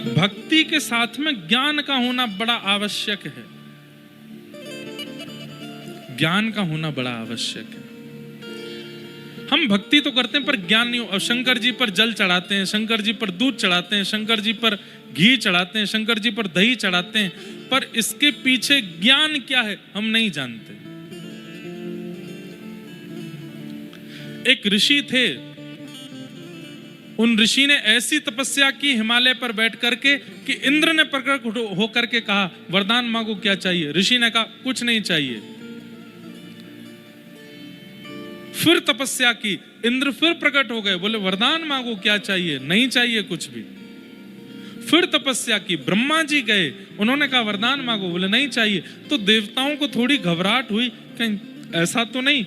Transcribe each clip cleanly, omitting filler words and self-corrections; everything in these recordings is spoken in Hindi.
भक्ति के साथ में ज्ञान का होना बड़ा आवश्यक है। ज्ञान का होना बड़ा आवश्यक है। हम भक्ति तो करते हैं पर ज्ञान नहीं हो। शंकर जी पर जल चढ़ाते हैं, शंकर जी पर दूध चढ़ाते हैं, शंकर जी पर घी चढ़ाते हैं, शंकर जी पर दही चढ़ाते हैं, पर इसके पीछे ज्ञान क्या है हम नहीं जानते। एक ऋषि थे, उन ऋषि ने ऐसी तपस्या की हिमालय पर बैठ करके कि इंद्र ने प्रकट होकर के कहा वरदान मांगो क्या चाहिए। ऋषि ने कहा कुछ नहीं चाहिए। फिर तपस्या की, इंद्र फिर प्रकट हो गए, बोले वरदान मांगो क्या चाहिए, नहीं चाहिए कुछ भी। फिर तपस्या की, ब्रह्मा जी गए, उन्होंने कहा वरदान मांगो, बोले नहीं चाहिए। तो देवताओं को थोड़ी घबराहट हुई, कहीं ऐसा तो नहीं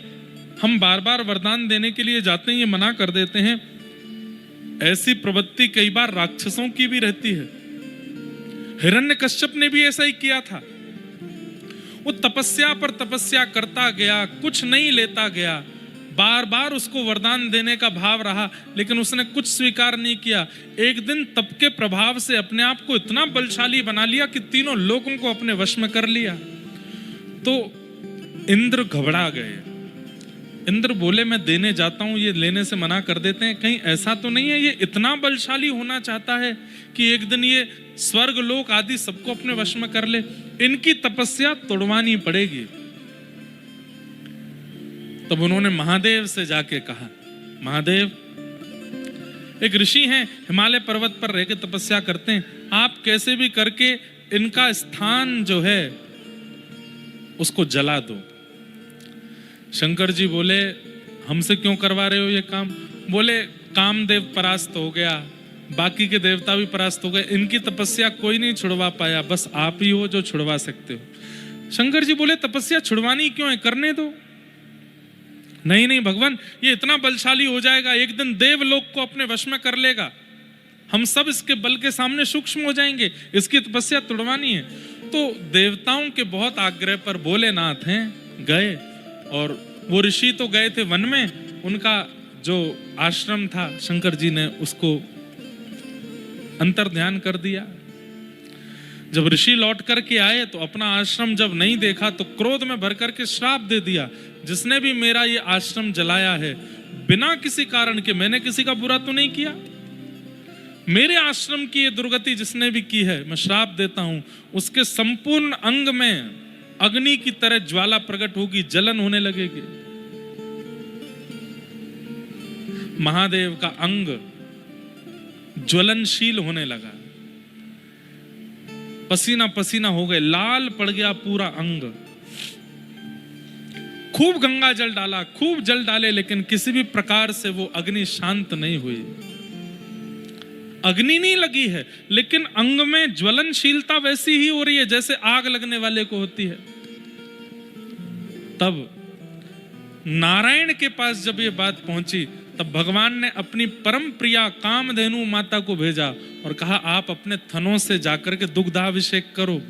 हम बार बार वरदान देने के लिए जाते हैं ये मना कर देते हैं। ऐसी प्रवृत्ति कई बार राक्षसों की भी रहती है। हिरण्यकश्यप ने भी ऐसा ही किया था। वो तपस्या पर तपस्या करता गया, कुछ नहीं लेता गया, बार बार उसको वरदान देने का भाव रहा, लेकिन उसने कुछ स्वीकार नहीं किया। एक दिन तप के प्रभाव से अपने आप को इतना बलशाली बना लिया कि तीनों लोगों को अपने वश में कर लिया। तो इंद्र घबरा गए। इंद्र बोले मैं देने जाता हूं, ये लेने से मना कर देते हैं, कहीं ऐसा तो नहीं है ये इतना बलशाली होना चाहता है कि एक दिन ये स्वर्ग लोक आदि सबको अपने वश में कर ले। इनकी तपस्या तोड़वानी पड़ेगी। तब उन्होंने महादेव से जाके कहा, महादेव एक ऋषि हैं, हिमालय पर्वत पर रह के तपस्या करते हैं, आप कैसे भी करके इनका स्थान जो है उसको जला दो। शंकर जी बोले हमसे क्यों करवा रहे हो ये काम। बोले कामदेव परास्त हो गया, बाकी के देवता भी परास्त हो गए, इनकी तपस्या कोई नहीं छुड़वा पाया, बस आप ही हो जो छुड़वा सकते हो। शंकर जी बोले तपस्या छुड़वानी क्यों है, करने दो। नहीं नहीं भगवान, ये इतना बलशाली हो जाएगा, एक दिन देवलोक को अपने वश में कर लेगा, हम सब इसके बल के सामने सूक्ष्म हो जाएंगे, इसकी तपस्या तोड़वानी है। तो देवताओं के बहुत आग्रह पर भोलेनाथ हैं गए, और वो ऋषि तो गए थे वन में, उनका जो आश्रम था शंकर जी ने उसको अंतर ध्यान कर दिया। जब ऋषि लौट करके आए तो अपना आश्रम जब नहीं देखा तो क्रोध में भर करके श्राप दे दिया, जिसने भी मेरा ये आश्रम जलाया है बिना किसी कारण के, मैंने किसी का बुरा तो नहीं किया, मेरे आश्रम की ये दुर्गति जिसने भी की है मैं श्राप देता हूं, उसके संपूर्ण अंग में अग्नि की तरह ज्वाला प्रकट होगी, जलन होने लगेगी। महादेव का अंग ज्वलनशील होने लगा, पसीना पसीना हो गए, लाल पड़ गया पूरा अंग। खूब गंगा जल डाला, खूब जल डाले, लेकिन किसी भी प्रकार से वो अग्नि शांत नहीं हुई। अग्नि नहीं लगी है, लेकिन अंग में ज्वलनशीलता वैसी ही हो रही है जैसे आग लगने वाले को होती है। तब नारायण के पास जब ये बात पहुंची, तब भगवान ने अपनी परम प्रिया कामधेनु माता को भेजा और कहा आप अपने थनों से जाकर के दुग्धाभिषेक करो।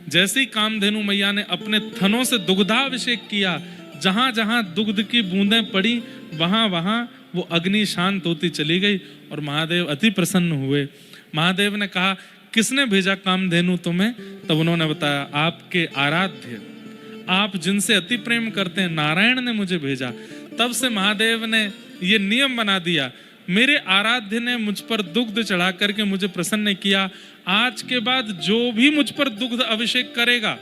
जैसे ही कामधेनु मैया ने अपने थनों से दुग्धाभिषेक किया, जहां जहां दुग्ध की बूंदें पड़ी वहां वहां वो अग्नि शांत होती चली गई और महादेव अति प्रसन्न हुए। महादेव ने कहा किसने भेजा कामधेनु तुम्हें? तब उन्होंने बताया आपके आराध्य, आप जिनसे अति प्रेम करते हैं, नारायण ने मुझे भेजा। तब से महादेव ने ये नियम बना दिया, मेरे आराध्य ने मुझ पर दुग्ध चढ़ा करके मुझे प्रसन्न किया, आज के बाद जो भी मुझ पर दुग्ध अभिषेक करेगा,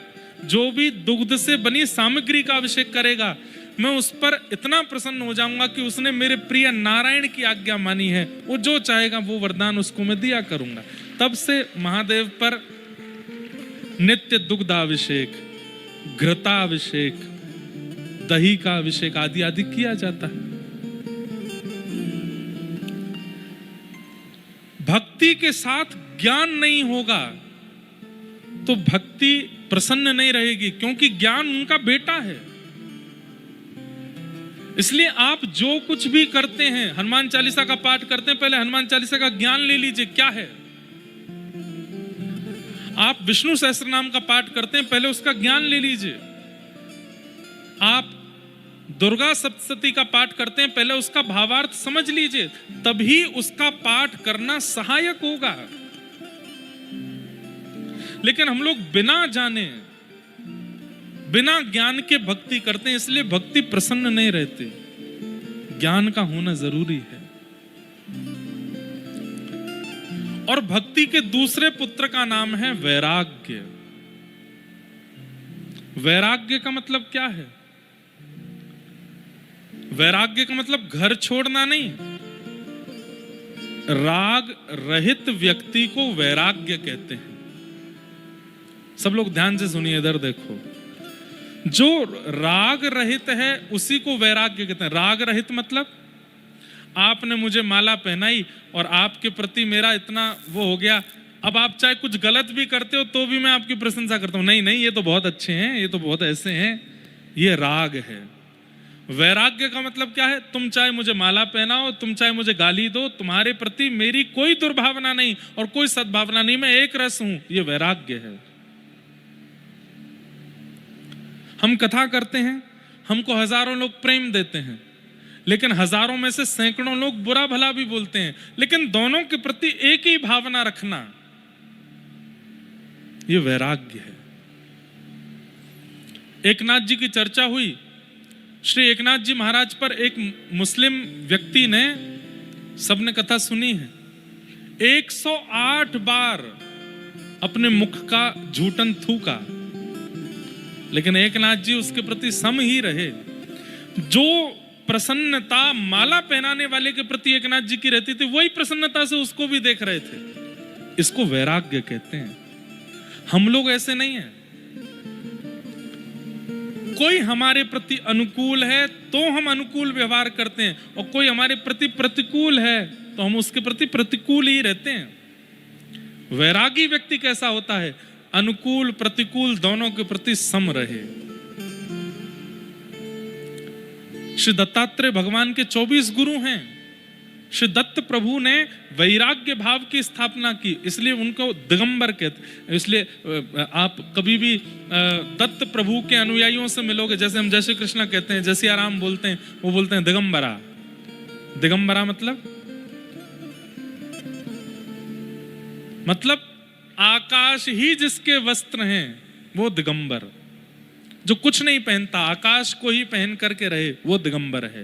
जो भी दुग्ध से बनी सामग्री का अभिषेक करेगा, मैं उस पर इतना प्रसन्न हो जाऊंगा कि उसने मेरे प्रिय नारायण की आज्ञा मानी है, वो जो चाहेगा वो वरदान उसको मैं दिया करूंगा। तब से महादेव पर नित्य दुग्धाभिषेक, घृताभिषेक, दही का अभिषेक आदि आदि किया जाता है। भक्ति के साथ ज्ञान नहीं होगा तो भक्ति प्रसन्न नहीं रहेगी, क्योंकि ज्ञान उनका बेटा है। इसलिए आप जो कुछ भी करते हैं, हनुमान चालीसा का पाठ करते हैं, पहले हनुमान चालीसा का ज्ञान ले लीजिए क्या है। आप विष्णु सहस्त्रनाम का पाठ करते हैं, पहले उसका ज्ञान ले लीजिए। आप दुर्गा सप्तशती का पाठ करते हैं, पहले उसका भावार्थ समझ लीजिए, तभी उसका पाठ करना सहायक होगा। लेकिन हम लोग बिना जाने, बिना ज्ञान के भक्ति करते हैं, इसलिए भक्ति प्रसन्न नहीं रहती। ज्ञान का होना जरूरी है। और भक्ति के दूसरे पुत्र का नाम है वैराग्य। वैराग्य का मतलब क्या है? वैराग्य का मतलब घर छोड़ना नहीं। राग रहित व्यक्ति को वैराग्य कहते हैं। सब लोग ध्यान से सुनिए, इधर देखो। जो राग रहित है उसी को वैराग्य कहते हैं। राग रहित मतलब आपने मुझे माला पहनाई और आपके प्रति मेरा इतना वो हो गया, अब आप चाहे कुछ गलत भी करते हो तो भी मैं आपकी प्रशंसा करता हूं, नहीं नहीं ये तो बहुत अच्छे हैं, ये तो बहुत ऐसे हैं, ये राग है। वैराग्य का मतलब क्या है? तुम चाहे मुझे माला पहनाओ, तुम चाहे मुझे गाली दो, तुम्हारे प्रति मेरी कोई दुर्भावना नहीं और कोई सद्भावना नहीं, मैं एक रस हूं, ये वैराग्य है। हम कथा करते हैं, हमको हजारों लोग प्रेम देते हैं, लेकिन हजारों में से सैकड़ों लोग बुरा भला भी बोलते हैं, लेकिन दोनों के प्रति एक ही भावना रखना, यह वैराग्य है। एकनाथ जी की चर्चा हुई। श्री एकनाथ जी महाराज पर एक मुस्लिम व्यक्ति ने, सबने कथा सुनी है, 108 बार अपने मुख का झूठन थूका, लेकिन एकनाथ जी उसके प्रति सम ही रहे। जो प्रसन्नता माला पहनाने वाले के प्रति एकनाथ जी की रहती थी, वही प्रसन्नता से उसको भी देख रहे थे। इसको वैराग्य कहते हैं। हम लोग ऐसे नहीं हैं। कोई हमारे प्रति अनुकूल है तो हम अनुकूल व्यवहार करते हैं, और कोई हमारे प्रति प्रतिकूल है तो हम उसके प्रति प्रतिकूल ही रहते हैं। वैरागी व्यक्ति कैसा होता है? अनुकूल प्रतिकूल दोनों के प्रति सम रहे। श्री दत्तात्रेय भगवान के 24 गुरु हैं। श्री दत्त प्रभु ने वैराग्य भाव की स्थापना की, इसलिए उनको दिगंबर कहते। इसलिए आप कभी भी दत्त प्रभु के अनुयायियों से मिलोगे, जैसे हम जय श्री कृष्ण कहते हैं, जय सिया राम बोलते हैं, वो बोलते हैं दिगंबरा। दिगंबरा मतलब आकाश ही जिसके वस्त्र हैं वो दिगंबर। जो कुछ नहीं पहनता, आकाश को ही पहन करके रहे, वो दिगंबर है।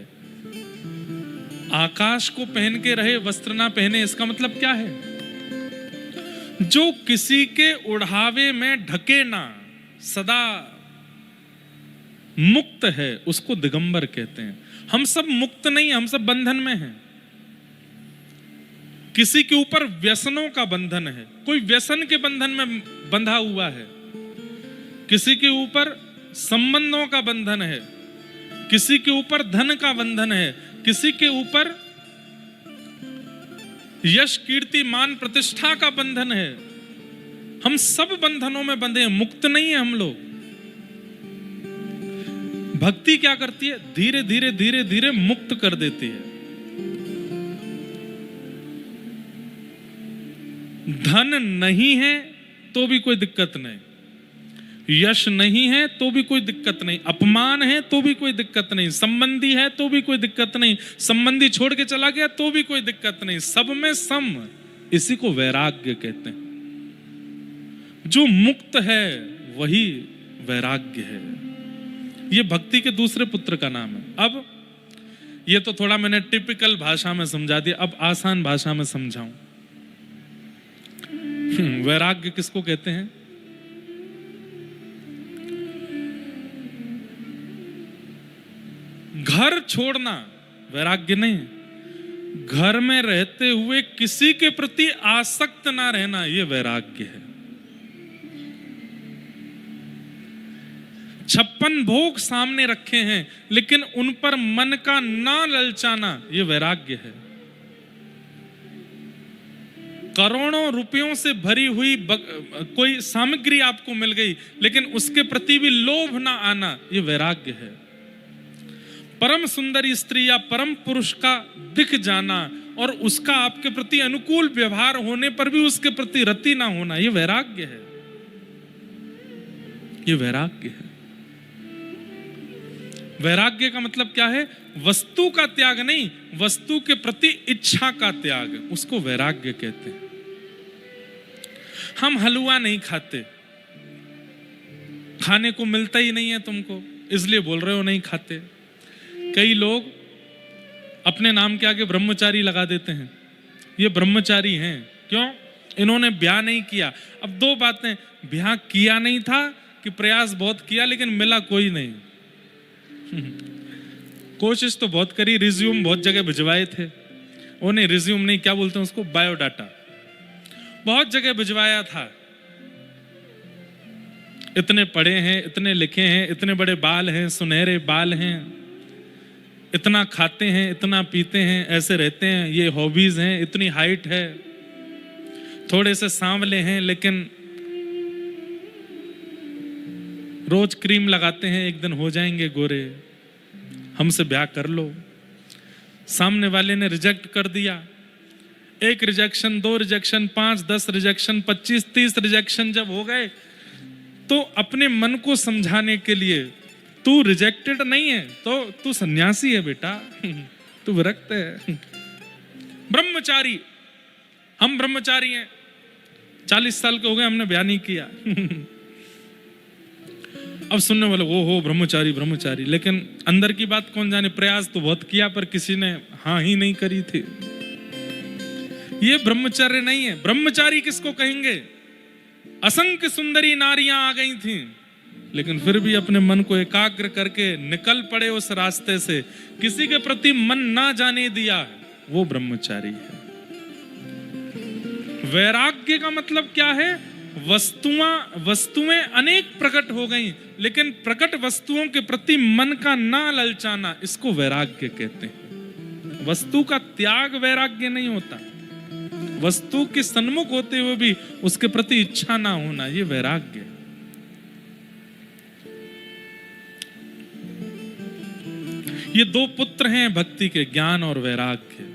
आकाश को पहन के रहे, वस्त्र ना पहने, इसका मतलब क्या है? जो किसी के उढ़ावे में ढके ना, सदा मुक्त है, उसको दिगंबर कहते हैं। हम सब मुक्त नहीं, हम सब बंधन में हैं। किसी के ऊपर व्यसनों का बंधन है, कोई व्यसन के बंधन में बंधा हुआ है। किसी के ऊपर संबंधों का बंधन है, किसी के ऊपर धन का बंधन है, किसी के ऊपर यश कीर्ति मान प्रतिष्ठा का बंधन है। हम सब बंधनों में बंधे हैं, मुक्त नहीं है हम लोग। भक्ति क्या करती है? धीरे धीरे धीरे धीरे मुक्त कर देती है। धन नहीं है तो भी कोई दिक्कत नहीं, यश नहीं है तो भी कोई दिक्कत नहीं, अपमान है तो भी कोई दिक्कत नहीं, संबंधी है तो भी कोई दिक्कत नहीं, संबंधी छोड़ के चला गया तो भी कोई दिक्कत नहीं, सब में सम। इसी को वैराग्य कहते हैं। जो मुक्त है वही वैराग्य है। ये भक्ति के दूसरे पुत्र का नाम है। अब ये तो थोड़ा मैंने टिपिकल भाषा में समझा दिया, अब आसान भाषा में समझाऊं। वैराग्य किसको कहते हैं? घर छोड़ना वैराग्य नहीं, घर में रहते हुए किसी के प्रति आसक्त ना रहना, यह वैराग्य है। 56 भोग सामने रखे हैं लेकिन उन पर मन का ना ललचाना, यह वैराग्य है। करोड़ों रुपयों से भरी हुई कोई सामग्री आपको मिल गई लेकिन उसके प्रति भी लोभ ना आना, यह वैराग्य है। परम सुंदरी स्त्री या परम पुरुष का दिख जाना और उसका आपके प्रति अनुकूल व्यवहार होने पर भी उसके प्रति रति ना होना, यह वैराग्य है। यह वैराग्य है। वैराग्य का मतलब क्या है? वस्तु का त्याग नहीं, वस्तु के प्रति इच्छा का त्याग, उसको वैराग्य कहते हैं। हम हलवा नहीं खाते, खाने को मिलता ही नहीं है तुमको, इसलिए बोल रहे हो नहीं खाते। कई लोग अपने नाम के आगे ब्रह्मचारी लगा देते हैं, ये ब्रह्मचारी हैं। क्यों? इन्होंने ब्याह नहीं किया। अब दो बातें, ब्याह किया नहीं था कि प्रयास बहुत किया लेकिन मिला कोई नहीं। कोशिश तो बहुत करी, रिज्यूम बहुत जगह भिजवाए थे, उन्हें रिज्यूम नहीं, क्या बोलते हैं उसको, बायोडाटा, बहुत जगह भिजवाया था। इतने पढ़े हैं, इतने लिखे हैं, इतने बड़े बाल हैं, सुनहरे बाल हैं, इतना खाते हैं, इतना पीते हैं, ऐसे रहते हैं, ये हॉबीज हैं, इतनी हाइट है, थोड़े से सांवले हैं लेकिन रोज क्रीम लगाते हैं, एक दिन हो जाएंगे गोरे, हमसे ब्याह कर लो। सामने वाले ने रिजेक्ट कर दिया। 1 रिजेक्शन, 2 रिजेक्शन, 5, 10 रिजेक्शन, 25, 30 रिजेक्शन जब हो गए तो अपने मन को समझाने के लिए, तू रिजेक्टेड नहीं है तो तू सन्यासी है बेटा, तू विरक्त है। ब्रह्मचारी, हम ब्रह्मचारी हैं, 40 साल के हो गए, हमने ब्याह नहीं किया। अब सुनने वाले वो हो ब्रह्मचारी ब्रह्मचारी, लेकिन अंदर की बात कौन जाने, प्रयास तो बहुत किया पर किसी ने हाँ ही नहीं करी थी। ये ब्रह्मचर्य नहीं है। ब्रह्मचारी किसको कहेंगे? असंख्य सुंदरी नारियां आ गई थीं, लेकिन फिर भी अपने मन को एकाग्र करके निकल पड़े उस रास्ते से, किसी के प्रति मन ना जाने दिया, वो ब्रह्मचारी है। वैराग्य का मतलब क्या है? वस्तुएं अनेक प्रकट हो गई, लेकिन प्रकट वस्तुओं के प्रति मन का ना ललचाना, इसको वैराग्य कहते हैं। वस्तु का त्याग वैराग्य नहीं होता, वस्तु के सन्मुख होते हुए भी उसके प्रति इच्छा ना होना, ये वैराग्य। ये 2 पुत्र हैं भक्ति के, ज्ञान और वैराग्य।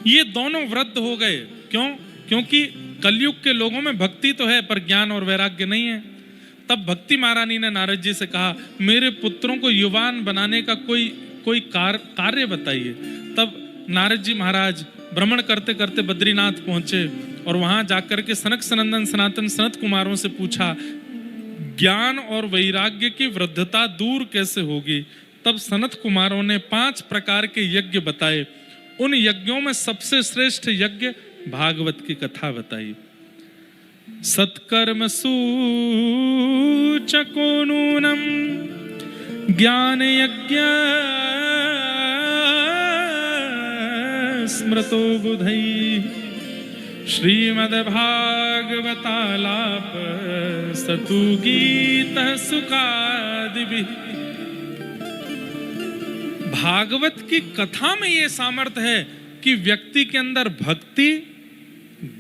ये दोनों वृद्ध हो गए। क्यों? क्योंकि कलयुग के लोगों में भक्ति तो है पर ज्ञान और वैराग्य नहीं है। तब भक्ति महारानी ने नारद जी से कहा, मेरे पुत्रों को युवान बनाने का कोई कार्य बताइए। तब नारद जी महाराज भ्रमण करते करते बद्रीनाथ पहुंचे और वहां जाकर के सनक सनंदन सनातन सनत कुमारों से पूछा, ज्ञान और वैराग्य की वृद्धता दूर कैसे होगी? तब सनत कुमारों ने 5 प्रकार के यज्ञ बताए। उन यज्ञों में सबसे श्रेष्ठ यज्ञ भागवत की कथा बताई। सत्कर्म सूचको नूनम ज्ञान यज्ञ स्मृतो बुधई श्रीमद्भागवतालाप सतु गीत सुखादिभिः। भागवत की कथा में यह सामर्थ्य है कि व्यक्ति के अंदर भक्ति,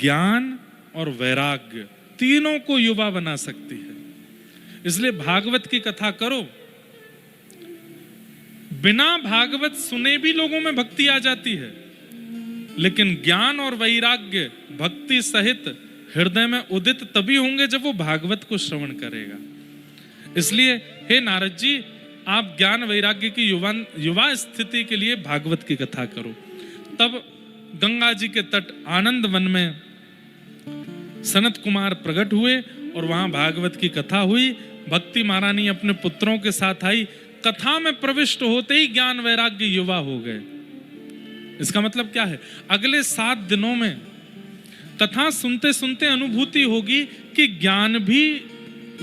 ज्ञान और वैराग्य तीनों को युवा बना सकती है। इसलिए भागवत की कथा करो। बिना भागवत सुने भी लोगों में भक्ति आ जाती है, लेकिन ज्ञान और वैराग्य भक्ति सहित हृदय में उदित तभी होंगे जब वो भागवत को श्रवण करेगा। इसलिए हे नारद जी, आप ज्ञान वैराग्य की युवा स्थिति के लिए भागवत की कथा करो। तब गंगा जी के तट आनंद वन में सनत कुमार प्रकट हुए और वहां भागवत की कथा हुई। भक्ति महारानी अपने पुत्रों के साथ आई। कथा में प्रविष्ट होते ही ज्ञान वैराग्य युवा हो गए। इसका मतलब क्या है? अगले 7 दिनों में कथा सुनते सुनते अनुभूति होगी कि ज्ञान भी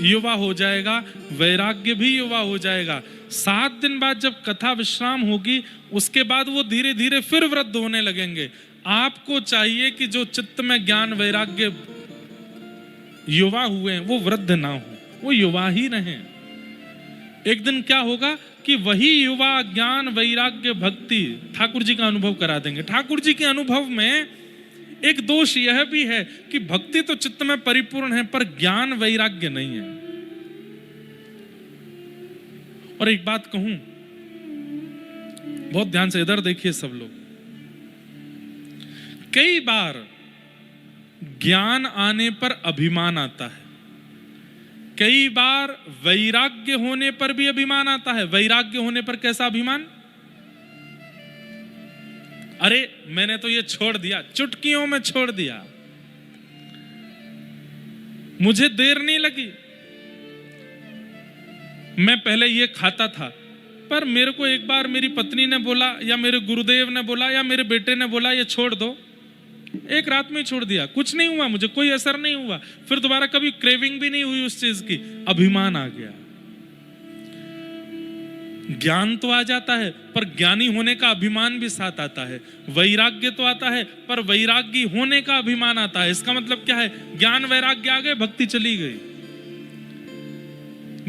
युवा हो जाएगा, वैराग्य भी युवा हो जाएगा। 7 दिन बाद जब कथा विश्राम होगी, उसके बाद वो धीरे धीरे फिर वृद्ध होने लगेंगे। आपको चाहिए कि जो चित्त में ज्ञान वैराग्य युवा हुए हैं वो वृद्ध ना हो, वो युवा ही रहें। एक दिन क्या होगा कि वही युवा ज्ञान वैराग्य भक्ति ठाकुर जी का अनुभव करा देंगे। ठाकुर जी के अनुभव में एक दोष यह भी है कि भक्ति तो चित्त में परिपूर्ण है पर ज्ञान वैराग्य नहीं है। और एक बात कहूं, बहुत ध्यान से इधर देखिए सब लोग। कई बार ज्ञान आने पर अभिमान आता है, कई बार वैराग्य होने पर भी अभिमान आता है। वैराग्य होने पर कैसा अभिमान? अरे मैंने तो ये छोड़ दिया, चुटकियों में छोड़ दिया, मुझे देर नहीं लगी। मैं पहले ये खाता था, पर मेरे को एक बार मेरी पत्नी ने बोला या मेरे गुरुदेव ने बोला या मेरे बेटे ने बोला ये छोड़ दो, एक रात में ही छोड़ दिया, कुछ नहीं हुआ, मुझे कोई असर नहीं हुआ, फिर दोबारा कभी क्रेविंग भी नहीं हुई उस चीज की। अभिमान आ गया। ज्ञान तो आ जाता है, पर ज्ञानी होने का अभिमान भी साथ आता है। वैराग्य तो आता है, पर वैरागी होने का अभिमान आता है। इसका मतलब क्या है? ज्ञान वैराग्य आ गए, भक्ति चली गई।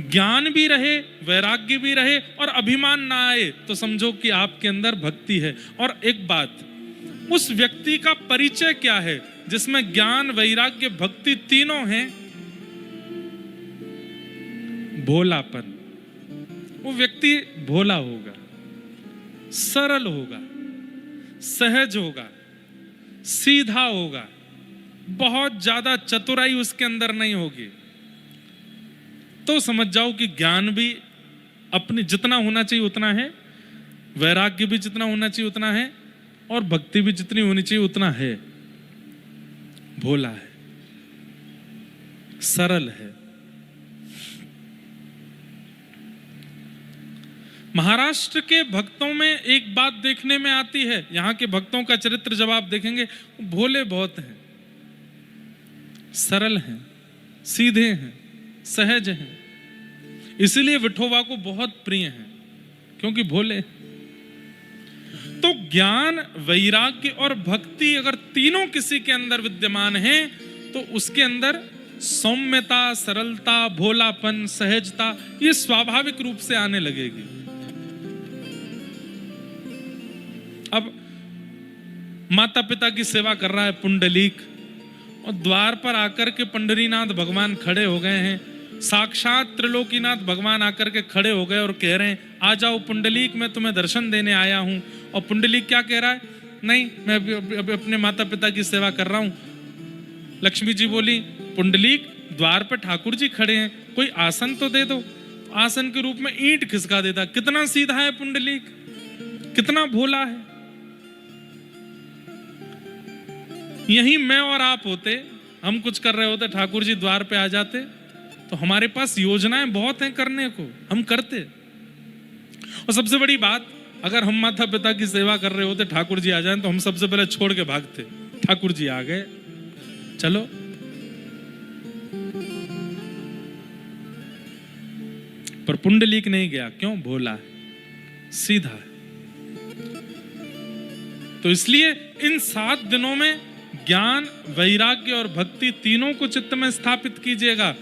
ज्ञान भी रहे, वैराग्य भी रहे और अभिमान ना आए तो समझो कि आपके अंदर भक्ति है। और एक बात, उस व्यक्ति का परिचय क्या है जिसमें ज्ञान, वैराग्य, भक्ति तीनों हैं? भोलापन। वो व्यक्ति भोला होगा, सरल होगा, सहज होगा, सीधा होगा, बहुत ज्यादा चतुराई उसके अंदर नहीं होगी। तो समझ जाओ कि ज्ञान भी अपनी जितना होना चाहिए उतना है, वैराग्य भी जितना होना चाहिए उतना है, और भक्ति भी जितनी होनी चाहिए उतना है। भोला है, सरल है। महाराष्ट्र के भक्तों में एक बात देखने में आती है, यहां के भक्तों का चरित्र जब आप देखेंगे, भोले बहुत हैं, सरल हैं, सीधे हैं, सहज हैं। इसलिए विठोबा को बहुत प्रिय हैं, क्योंकि भोले। तो ज्ञान, वैराग्य और भक्ति अगर तीनों किसी के अंदर विद्यमान हैं तो उसके अंदर सौम्यता, सरलता, भोलापन, सहजता ये स्वाभाविक रूप से आने लगेगी। अब माता पिता की सेवा कर रहा है पुंडलीक, और द्वार पर आकर के पंडरीनाथ भगवान खड़े हो गए हैं। साक्षात त्रिलोकीनाथ भगवान आकर के खड़े हो गए और कह रहे हैं, आ जाओ पुंडलीक, मैं तुम्हें दर्शन देने आया हूं। और पुंडलीक क्या कह रहा है? नहीं, मैं अभी अपने माता पिता की सेवा कर रहा हूं। लक्ष्मी जी बोली, पुंडलीक द्वार पर ठाकुर जी खड़े हैं, कोई आसन तो दे दो। आसन के रूप में ईंट खिसका देता। कितना सीधा है पुंडलीक, कितना भोला है। यही मैं और आप होते, हम कुछ कर रहे होते, ठाकुर जी द्वार पे आ जाते, तो हमारे पास योजनाएं बहुत हैं करने को, हम करते। और सबसे बड़ी बात, अगर हम माता पिता की सेवा कर रहे होते, ठाकुर जी आ जाएं, तो हम सबसे पहले छोड़ के भागते। ठाकुर जी आ गए, चलो। पर पुंडलीक नहीं गया, क्यों? भोला है, सीधा है। तो इसलिए इन 7 दिनों में ज्ञान, वैराग्य और भक्ति तीनों को चित्त में स्थापित कीजिएगा,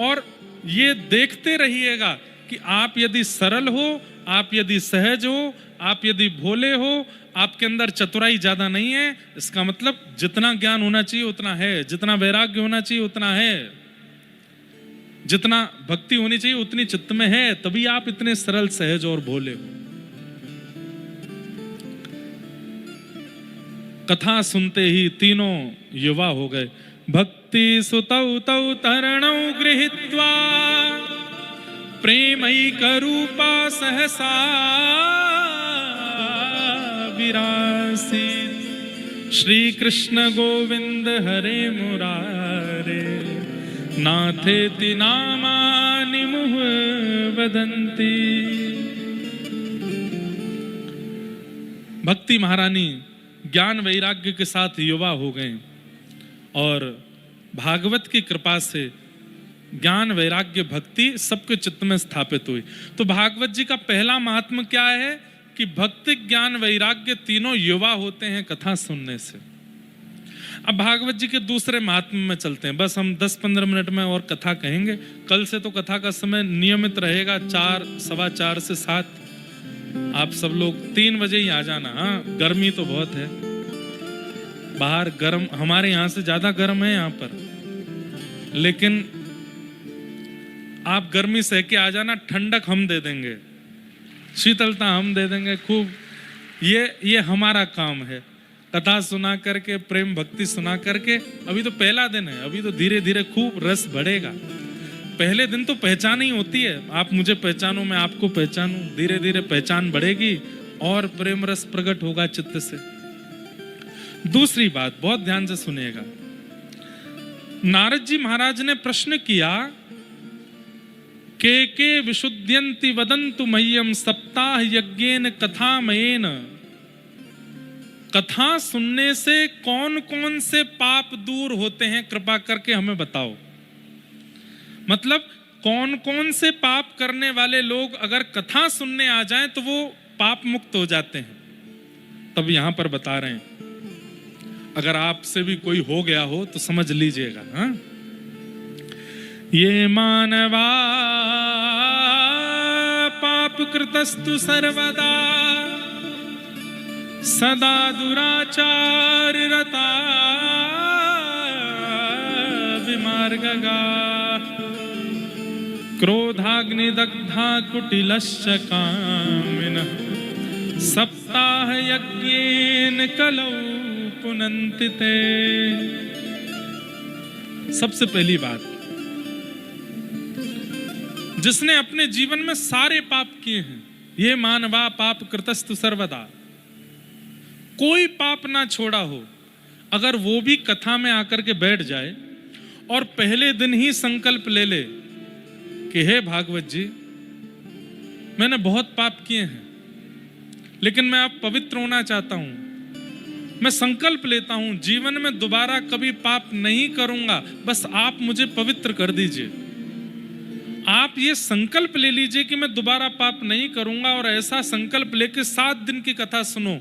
और ये देखते रहिएगा कि आप यदि सरल हो, आप यदि सहज हो, आप यदि भोले हो, आपके अंदर चतुराई ज्यादा नहीं है, इसका मतलब जितना ज्ञान होना चाहिए उतना है, जितना वैराग्य होना चाहिए उतना है, जितना भक्ति होनी चाहिए उतनी चित्त में है, तभी आप इतने सरल, सहज और भोले हो। कथा सुनते ही तीनों युवा हो गए। भक्ति सुतौ तौ तरणौ गृहीत्वा प्रेमैक रूपा सहसा विरासीत्। श्री कृष्ण गोविंद हरे मुरारे नाथेति नामानि मुह वदन्ति। भक्ति महारानी ज्ञान वैराग्य के साथ युवा हो गए, और भागवत की कृपा से ज्ञान, वैराग्य, भक्ति सबके चित्त में स्थापित हुई। तो भागवत जी का पहला महात्म क्या है कि भक्ति, ज्ञान, वैराग्य तीनों युवा होते हैं कथा सुनने से। अब भागवत जी के दूसरे महात्म में चलते हैं। बस हम 10-15 मिनट में और कथा कहेंगे। कल से तो कथा का समय नियमित रहेगा, 4, 4:15 से 7। आप सब लोग 3 बजे ही आ जाना। हाँ, गर्मी तो बहुत है बाहर, गर्म, हमारे यहाँ से ज्यादा गर्म है यहाँ पर, लेकिन आप गर्मी सह के आ जाना, ठंडक हम दे देंगे, शीतलता हम दे देंगे खूब। ये हमारा काम है, कथा सुना करके, प्रेम भक्ति सुना करके। अभी तो पहला दिन है, अभी तो धीरे धीरे खूब रस बढ़ेगा। पहले दिन तो पहचान ही होती है, आप मुझे पहचानो, मैं आपको पहचानूं। धीरे धीरे पहचान बढ़ेगी और प्रेम रस प्रकट होगा चित्त से। दूसरी बात, बहुत ध्यान से सुनिएगा। नारद जी महाराज ने प्रश्न किया, के विशुद्ध्यन्ति वदन्तु मह्यम सप्ताह यज्ञेन कथामयेन। कथा सुनने से कौन कौन से पाप दूर होते हैं, कृपा करके हमें बताओ। मतलब कौन कौन से पाप करने वाले लोग अगर कथा सुनने आ जाएं तो वो पाप मुक्त हो जाते हैं। तब यहां पर बता रहे हैं, अगर आपसे भी कोई हो गया हो तो समझ लीजिएगा। हाँ, ये मानवा पाप कृतस्तु सर्वदा सदा दुराचार रता विमार्गगा क्रोधाग्निदग्धा कुटिलश्च कामिनः सप्ताह यज्ञेन कलौ पुनन्ति ते। सबसे पहली बात, जिसने अपने जीवन में सारे पाप किए हैं, ये मानवा पाप कृतस्तु सर्वदा, कोई पाप ना छोड़ा हो, अगर वो भी कथा में आकर के बैठ जाए और पहले दिन ही संकल्प ले ले कि हे भागवत जी, मैंने बहुत पाप किए हैं लेकिन मैं अब पवित्र होना चाहता हूं, मैं संकल्प लेता हूं जीवन में दोबारा कभी पाप नहीं करूंगा, बस आप मुझे पवित्र कर दीजिए। आप ये संकल्प ले लीजिए कि मैं दोबारा पाप नहीं करूंगा, और ऐसा संकल्प लेके 7 दिन की कथा सुनो,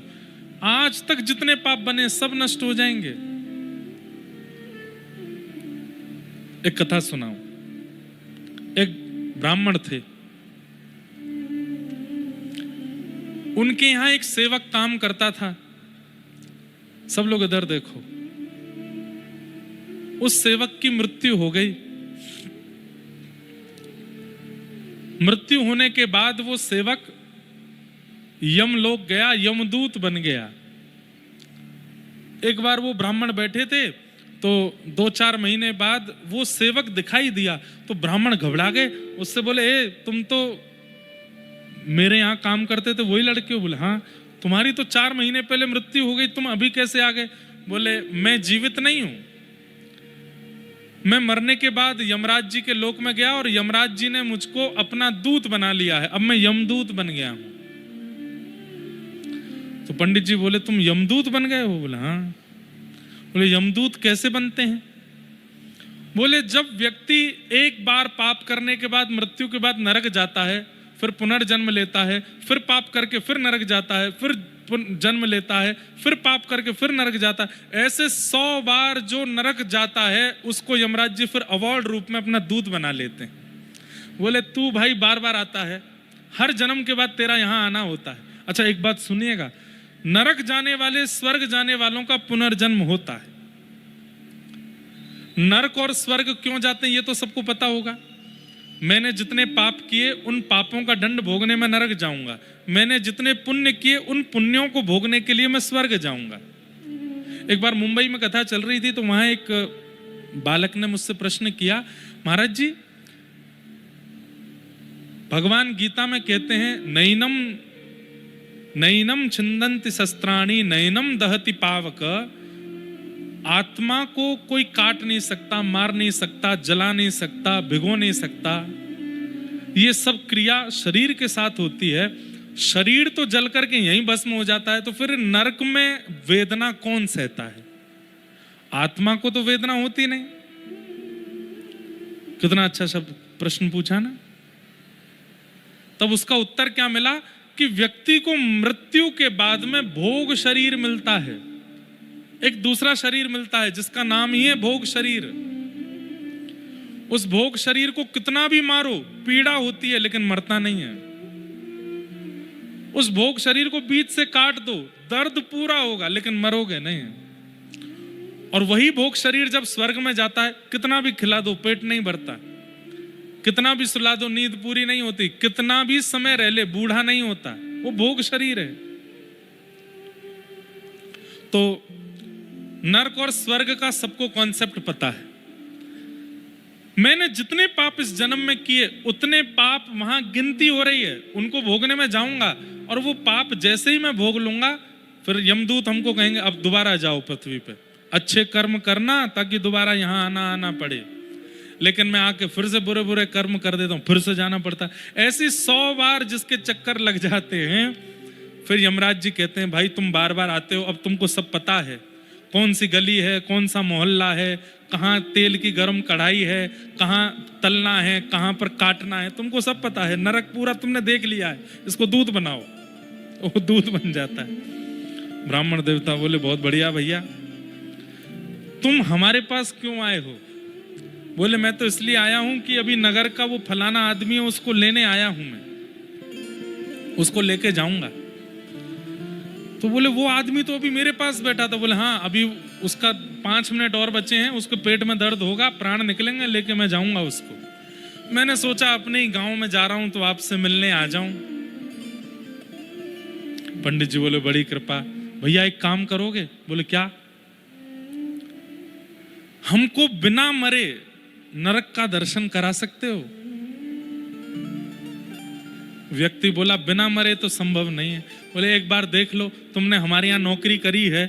आज तक जितने पाप बने सब नष्ट हो जाएंगे। एक कथा सुनाऊं। एक ब्राह्मण थे, उनके यहां एक सेवक काम करता था। सब लोग इधर देखो। उस सेवक की मृत्यु हो गई। मृत्यु होने के बाद वो सेवक यमलोक गया, यमदूत बन गया। एक बार वो ब्राह्मण बैठे थे तो 2-4 महीने बाद वो सेवक दिखाई दिया तो ब्राह्मण घबरा गए। उससे बोले, ए तुम तो मेरे यहाँ काम करते थे, वही लड़के हो? बोले हाँ। तुम्हारी तो 4 महीने पहले मृत्यु हो गई, तुम अभी कैसे आ गए? बोले मैं जीवित नहीं हूं, मैं मरने के बाद यमराज जी के लोक में गया और यमराज जी ने मुझको अपना दूत बना लिया है, अब मैं यमदूत बन गया हूं। तो पंडित जी बोले, तुम यमदूत बन गए हो? बोले हाँ। बोले यमदूत कैसे बनते हैं? बोले जब व्यक्ति एक बार पाप करने के बाद मृत्यु के बाद नरक जाता है, फिर पुनर्जन्म लेता है, फिर पाप करके फिर नरक जाता है, फिर जन्म लेता है, फिर पाप करके फिर नरक जाता है, ऐसे 100 बार जो नरक जाता है उसको यमराज जी फिर अवार्ड रूप में अपना दूत बना लेते हैं। बोले तू भाई बार बार आता है, हर जन्म के बाद तेरा यहां आना होता है। अच्छा एक बात सुनिएगा, नरक जाने वाले स्वर्ग जाने वालों का पुनर्जन्म होता है। नरक और स्वर्ग क्यों जाते हैं ये तो सबको पता होगा। मैंने जितने पाप किए उन पापों का दंड भोगने में नरक जाऊंगा, मैंने जितने पुण्य किए उन पुण्यों को भोगने के लिए मैं स्वर्ग जाऊंगा। एक बार मुंबई में कथा चल रही थी तो वहां एक बालक ने मुझसे प्रश्न किया, महाराज जी भगवान गीता में कहते हैं नैनम नैनम छिन्दन्ति शस्त्राणि नैनम दहति पावक, आत्मा को कोई काट नहीं सकता, मार नहीं सकता, जला नहीं सकता, भिगो नहीं सकता, ये सब क्रिया शरीर के साथ होती है। शरीर तो जल करके यहीं भस्म हो जाता है, तो फिर नरक में वेदना कौन सहता है? आत्मा को तो वेदना होती नहीं। कितना अच्छा शब्द प्रश्न पूछा ना। तब उसका उत्तर क्या मिला कि व्यक्ति को मृत्यु के बाद में भोग शरीर मिलता है, एक दूसरा शरीर मिलता है जिसका नाम ही है भोग शरीर। उस भोग शरीर को कितना भी मारो पीड़ा होती है लेकिन मरता नहीं है। उस भोग शरीर को बीच से काट दो, दर्द पूरा होगा लेकिन मरोगे नहीं। और वही भोग शरीर जब स्वर्ग में जाता है, कितना भी खिला दो पेट नहीं भरता, कितना भी सुला दो नींद पूरी नहीं होती, कितना भी समय रह ले बूढ़ा नहीं होता, वो भोग शरीर है। तो नरक और स्वर्ग का सबको कॉन्सेप्ट पता है। मैंने जितने पाप इस जन्म में किए उतने पाप वहां गिनती हो रही है, उनको भोगने में जाऊंगा और वो पाप जैसे ही मैं भोग लूंगा फिर यमदूत हमको कहेंगे अब दोबारा जाओ पृथ्वी पे, अच्छे कर्म करना ताकि दोबारा यहाँ आना पड़े, लेकिन मैं आके फिर से बुरे बुरे कर्म कर देता हूँ, फिर से जाना पड़ता है। ऐसी 100 बार जिसके चक्कर लग जाते हैं, फिर यमराज जी कहते हैं भाई तुम बार बार आते हो, अब तुमको सब पता है, कौन सी गली है, कौन सा मोहल्ला है, कहाँ तेल की गर्म कढ़ाई है, कहाँ तलना है, कहाँ पर काटना है, तुमको सब पता है। नरक पूरा तुमने देख लिया है, इसको दूध बनाओ। वो दूध बन जाता है। ब्राह्मण देवता बोले बहुत बढ़िया भैया, तुम हमारे पास क्यों आए हो? बोले मैं तो इसलिए आया हूं कि अभी नगर का वो फलाना आदमी है, उसको लेने आया हूं, मैं उसको लेके जाऊंगा। तो बोले वो आदमी तो अभी मेरे पास बैठा था। बोले हाँ, अभी उसका 5 मिनट और बचे हैं, उसके पेट में दर्द होगा, प्राण निकलेंगे, लेके मैं जाऊंगा उसको। मैंने सोचा अपने ही गांव में जा रहा हूं तो आपसे मिलने आ जाऊं। पंडित जी बोले बड़ी कृपा, भैया एक काम करोगे? बोले क्या? हमको बिना मरे नरक का दर्शन करा सकते हो? व्यक्ति बोला बिना मरे तो संभव नहीं है। बोले एक बार देख लो, तुमने हमारे यहाँ नौकरी करी है,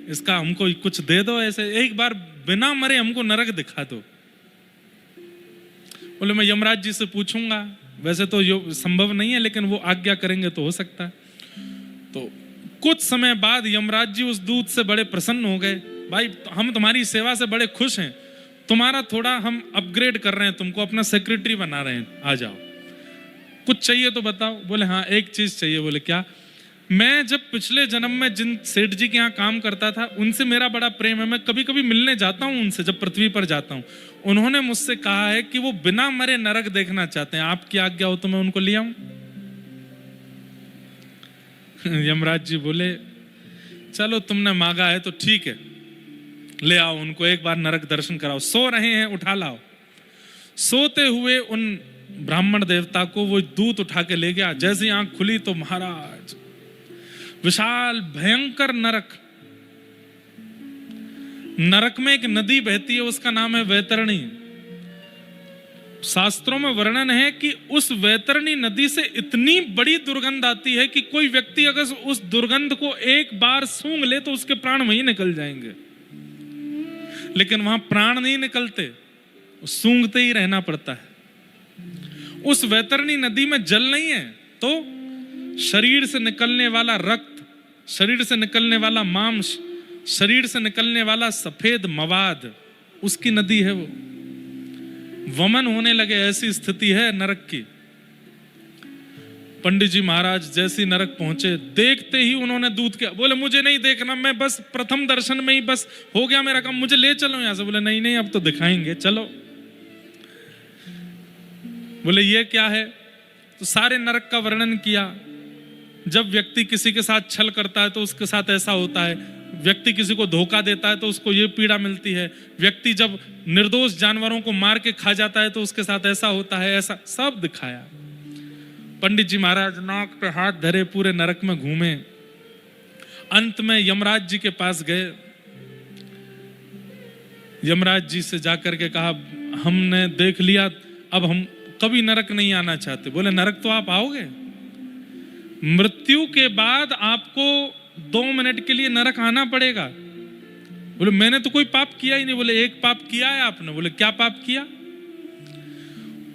इसका हमको कुछ दे दो, ऐसे एक बार बिना मरे हमको नरक दिखा दो। बोले मैं यमराज जी से पूछूंगा, वैसे तो संभव नहीं है, लेकिन वो आज्ञा करेंगे तो हो सकता है। तो कुछ समय बाद यमराज जी उस दूत से बड़े प्रसन्न हो गए। भाई हम तुम्हारी सेवा से बड़े खुश हैं, तुम्हारा थोड़ा हम अपग्रेड कर रहे हैं, तुमको अपना सेक्रेटरी बना रहे हैं, आ जाओ, कुछ चाहिए तो बताओ। बोले हाँ एक चीज चाहिए। बोले क्या? मैं जब पिछले जन्म में जिन सेठ जी के यहाँ काम करता था, उनसे मेरा बड़ा प्रेम है, मैं कभी कभी मिलने जाता हूँ उनसे, जब पृथ्वी पर जाता हूँ। उन्होंने मुझसे कहा है कि वो बिना मरे नरक देखना चाहते हैं, आपकी आज्ञा हो तो मैं उनको ले आऊं। यमराज जी बोले चलो तुमने मांगा है तो ठीक है, ले आओ उनको, एक बार नरक दर्शन कराओ। सो रहे हैं, उठा लाओ। सोते हुए उन ब्राह्मण देवता को वो दूत उठा के ले गया। जैसे आंख खुली तो महाराज विशाल भयंकर नरक, नरक में एक नदी बहती है, उसका नाम है वैतरणी। शास्त्रों में वर्णन है कि उस वैतरणी नदी से इतनी बड़ी दुर्गंध आती है कि कोई व्यक्ति अगर उस दुर्गंध को एक बार सूंघ ले तो उसके प्राण वहीं निकल जाएंगे, लेकिन वहां प्राण नहीं निकलते, सूंघते ही रहना पड़ता है। उस वैतरणी नदी में जल नहीं है तो शरीर से निकलने वाला रक्त, शरीर से निकलने वाला मांस, शरीर से निकलने वाला सफेद मवाद, उसकी नदी है वो। वमन होने लगे, ऐसी स्थिति है नरक की। पंडित जी महाराज जैसी नरक पहुंचे, देखते ही उन्होंने दूध किया। बोले मुझे नहीं देखना, मैं बस प्रथम दर्शन में ही बस हो गया मेरा काम, मुझे ले चलो यहां से। बोले नहीं नहीं अब तो दिखाएंगे, चलो। बोले ये क्या है? तो सारे नरक का वर्णन किया। जब व्यक्ति किसी के साथ छल करता है तो उसके साथ ऐसा होता है, व्यक्ति किसी को धोखा देता है तो उसको ये पीड़ा मिलती है, व्यक्ति जब निर्दोष जानवरों को मार के खा जाता है तो उसके साथ ऐसा होता है, ऐसा सब दिखाया। पंडित जी महाराज नाक पे हाथ धरे पूरे नरक में घूमे। अंत में यमराज जी के पास गए। यमराज जी से जाकर के कहा हमने देख लिया, अब हम कभी नरक नहीं आना चाहते। बोले नरक तो आप आओगे, मृत्यु के बाद आपको 2 मिनट के लिए नरक आना पड़ेगा। बोले मैंने तो कोई पाप किया ही नहीं। बोले एक पाप किया है आपने। बोले क्या पाप किया?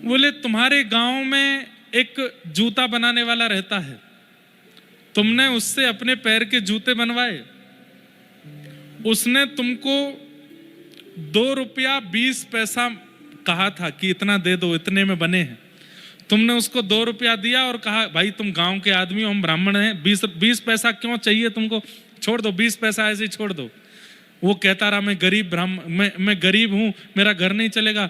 बोले तुम्हारे गांव में एक जूता बनाने वाला रहता है, तुमने उससे अपने पैर के जूते बनवाए, उसने तुमको 2 रुपया 20 पैसा कहा था कि इतना दे दो, इतने में बने हैं। तुमने उसको 2 रुपया दिया और कहा भाई तुम गांव के आदमी हो, हम ब्राह्मण हैं, 20 पैसा क्यों चाहिए तुमको, छोड़ दो, 20 पैसा ऐसे ही छोड़ दो। वो कहता रहा मैं गरीब ब्राह्मण, मैं गरीब हूं, मेरा घर नहीं चलेगा,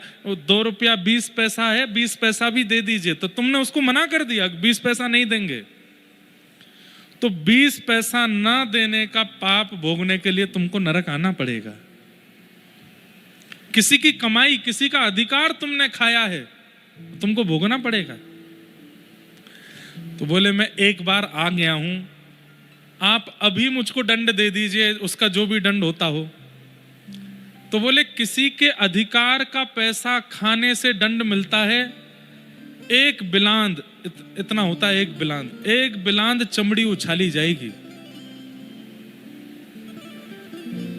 2 रुपया 20 पैसा है, 20 पैसा भी दे दीजिए। तो तुमने उसको मना कर दिया 20 पैसा नहीं देंगे। तो 20 पैसा ना देने का पाप भोगने के लिए तुमको नरक आना पड़ेगा। किसी की कमाई, किसी का अधिकार तुमने खाया है, तुमको भोगना पड़ेगा। तो बोले मैं एक बार आ गया हूं, आप अभी मुझको दंड दे दीजिए, उसका जो भी दंड होता हो। तो बोले किसी के अधिकार का पैसा खाने से दंड मिलता है 1 बिलांद, इतना होता है 1 बिलांद, 1 बिलांद चमड़ी उछाली जाएगी।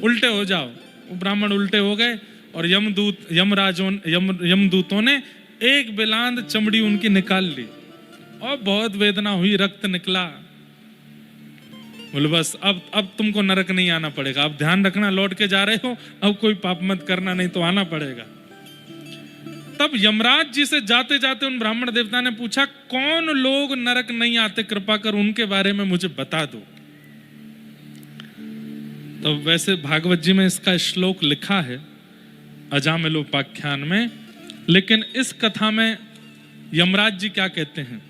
उल्टे हो जाओ, वो ब्राह्मण उल्टे हो गए और यमदूतों ने एक बिलांद चमड़ी उनकी निकाल ली और बहुत वेदना हुई, रक्त निकला। बोले बस अब तुमको नरक नहीं आना पड़ेगा, अब ध्यान रखना लौट के जा रहे हो, अब कोई पाप मत करना, नहीं तो आना पड़ेगा। तब यमराज जी से जाते जाते उन ब्राह्मण देवता ने पूछा, कौन लोग नरक नहीं आते, कृपा कर उनके बारे में मुझे बता दो। तो वैसे भागवत जी में इसका श्लोक लिखा है अजामिलोपाख्यान में, लेकिन इस कथा में यमराज जी क्या कहते हैं,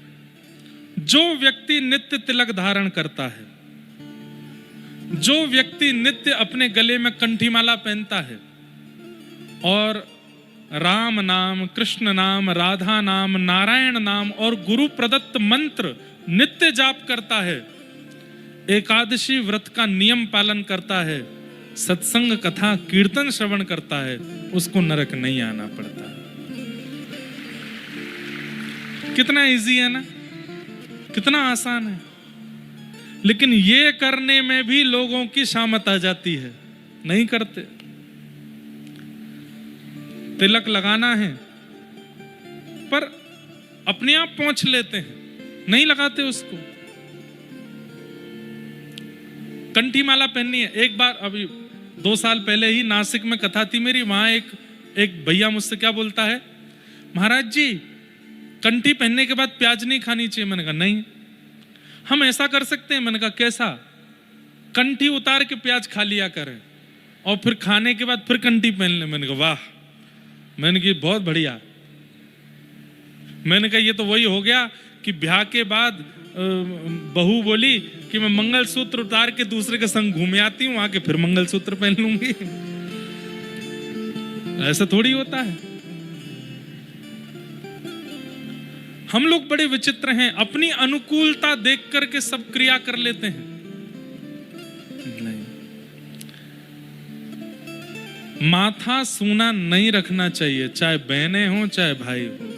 जो व्यक्ति नित्य तिलक धारण करता है, जो व्यक्ति नित्य अपने गले में कंठीमाला पहनता है और राम नाम, कृष्ण नाम, राधा नाम, नारायण नाम और गुरु प्रदत्त मंत्र नित्य जाप करता है, एकादशी व्रत का नियम पालन करता है, सत्संग कथा कीर्तन श्रवण करता है, उसको नरक नहीं आना पड़ता। कितना इजी है ना, कितना आसान है। लेकिन ये करने में भी लोगों की शामत आ जाती है, नहीं करते। तिलक लगाना है पर अपने आप पहुंच लेते हैं, नहीं लगाते उसको। कंठी माला पहननी है। एक बार अभी 2 साल पहले ही नासिक में कथा थी मेरी, वहां एक भैया मुझसे क्या बोलता है, महाराज जी कंठी पहनने के बाद प्याज नहीं खानी चाहिए। मैंने कहा नहीं। हम ऐसा कर सकते हैं? मैंने कहा कैसा? कंठी उतार के प्याज खा लिया करें और फिर खाने के बाद फिर कंठी पहन ले। मैंने कहा वाह। मैंने कहा बहुत बढ़िया। मैंने कहा ये तो वही हो गया कि ब्याह के बाद बहू बोली कि मैं मंगलसूत्र उतार के दूसरे के संग घूम आती हूं, आके फिर मंगलसूत्र पहन लूंगी। ऐसा थोड़ी होता है। हम लोग बड़े विचित्र हैं, अपनी अनुकूलता देख करके सब क्रिया कर लेते हैं। नहीं, माथा सूना नहीं रखना चाहिए, चाहे बहनें हो चाहे भाई हो।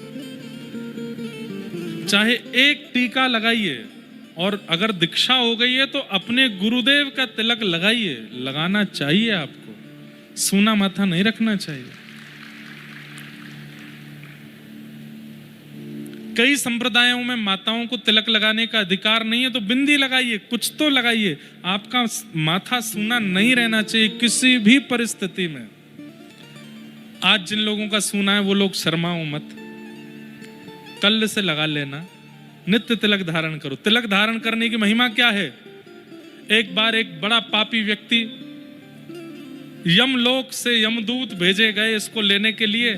चाहे एक टीका लगाइए, और अगर दीक्षा हो गई है तो अपने गुरुदेव का तिलक लगाइए, लगाना चाहिए आपको। सूना माथा नहीं रखना चाहिए। कई संप्रदायों में माताओं को तिलक लगाने का अधिकार नहीं है, तो बिंदी लगाइए, कुछ तो लगाइए। आपका माथा सूना नहीं रहना चाहिए किसी भी परिस्थिति में। आज जिन लोगों का सूना है वो लोग शर्माओ मत, कल से लगा लेना। नित्य तिलक धारण करो। तिलक धारण करने की महिमा क्या है? एक बार एक बड़ा पापी व्यक्ति यमलोक से यमदूत भेजे गए इसको लेने के लिए।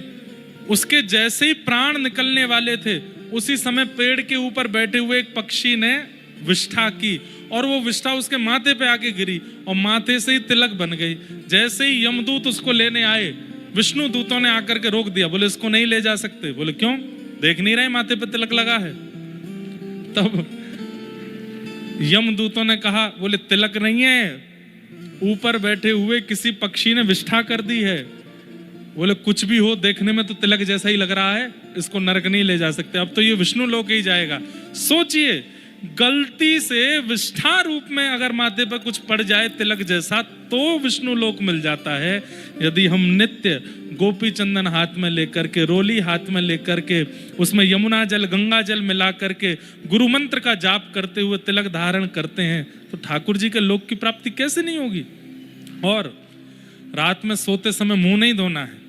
उसके जैसे ही प्राण निकलने वाले थे, उसी समय पेड़ के ऊपर बैठे हुए एक पक्षी ने विष्ठा की, और वो विष्ठा उसके माथे पे आके गिरी और माथे से ही तिलक बन गई। जैसे ही यमदूत उसको लेने आए, विष्णु दूतों ने आकर के रोक दिया। बोले इसको नहीं ले जा सकते। बोले क्यों? देख नहीं रहे माथे पे तिलक लगा है। तब यमदूतों ने कहा, बोले तिलक नहीं है, ऊपर बैठे हुए किसी पक्षी ने विष्ठा कर दी है। बोले कुछ भी हो, देखने में तो तिलक जैसा ही लग रहा है, इसको नरक नहीं ले जा सकते, अब तो ये विष्णु लोक ही जाएगा। सोचिए, गलती से विष्ठा रूप में अगर माथे पर कुछ पड़ जाए तिलक जैसा, तो विष्णु लोक मिल जाता है। यदि हम नित्य गोपी चंदन हाथ में लेकर के, रोली हाथ में लेकर के, उसमें यमुना जल गंगा जल मिला करके गुरु मंत्र का जाप करते हुए तिलक धारण करते हैं, तो ठाकुर जी के लोक की प्राप्ति कैसे नहीं होगी। और रात में सोते समय मुंह नहीं धोना है,